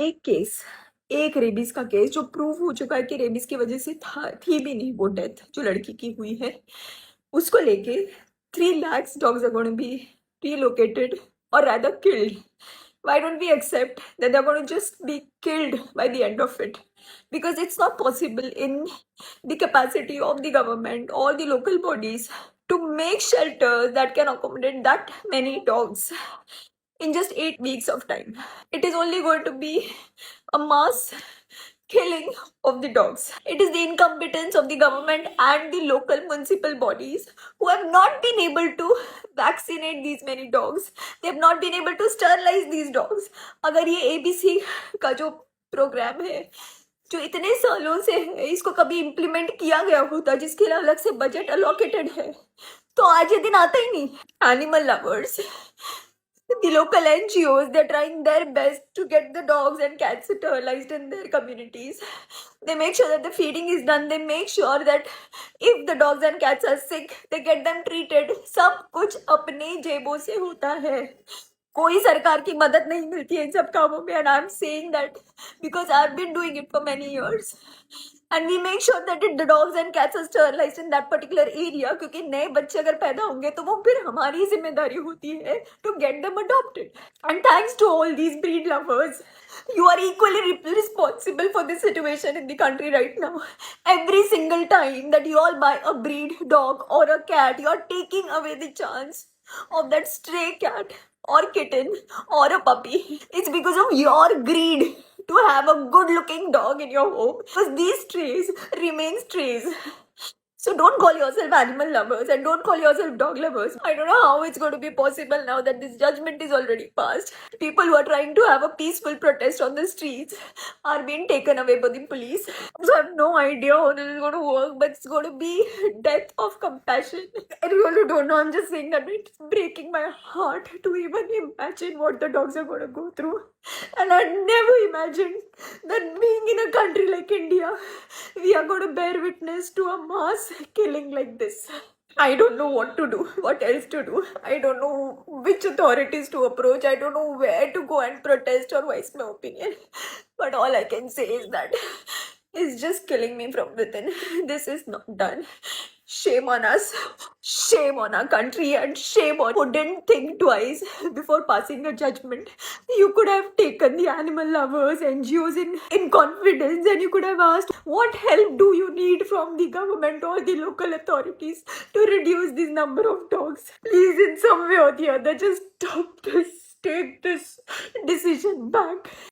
एक केस, एक रेबीज का केस जो प्रूव हो चुका है कि रेबीज की वजह से थी भी नहीं वो डेथ जो लड़की की हुई है, उसको लेके 3 lakhs dogs are going to be relocated or rather killed. Why don't we accept that they're going to just be killed by the end of it? Because it's not possible in the capacity of the government or the local bodies to make shelters that can accommodate that many dogs in just 8 weeks of time. It is only going to be a mass killing of the dogs. It is the incompetence of the government and the local municipal bodies who have not been able to vaccinate these many dogs. They have not been able to sterilize these dogs. अगर ये ABC का जो programme है जो इतने सालों से है इसको कभी इम्प्लीमेंट किया गया होता जिसके लिए अलग से बजट अलोकेटेड है तो आज ये दिन आता ही नहीं. Animal lovers, the local NGOs, they're trying their best to get the dogs and cats sterilized in their communities. They make sure that the feeding is done. They make sure that if the dogs and cats are sick, they get them treated. सब कुछ अपने जेबों से होता है. कोई सरकार की मदद नहीं मिलती है इन सब कामों में. And I'm saying that because I've been doing it for many years. And we make sure that the dogs and cats are sterilized in that particular area क्योंकि नए बच्चे अगर पैदा होंगे तो वो फिर हमारी जिम्मेदारी होती है to get them adopted. And thanks to all these breed lovers, you are equally responsible for this situation in the country right now. Every single time that you all buy a breed dog or a cat, you are taking away the chance of that stray cat or kitten or a puppy. It's because of your greed to have a good looking dog in your home because these strays remain strays. So don't call yourself animal lovers and don't call yourself dog lovers. I don't know how it's going to be possible now that this judgment is already passed. People who are trying to have a peaceful protest on the streets are being taken away by the police. So I have no idea how this is going to work, but it's going to be death of compassion. I really don't know. I'm just saying that it's breaking my heart to even imagine what the dogs are going to go through. And I never imagined that being in a country like India, we are going to bear witness to a mass killing like this. I don't know what to do, what else to do. I don't know which authorities to approach. I don't know where to go and protest or voice my opinion. But all I can say is that it's just killing me from within. This is not done. Shame on us, shame on our country, and shame on who didn't think twice before passing a judgment. You could have taken the animal lovers, NGOs in confidence, and you could have asked, what help do you need from the government or the local authorities to reduce this number of dogs? Please, in some way or the other, just stop this. Take this decision back.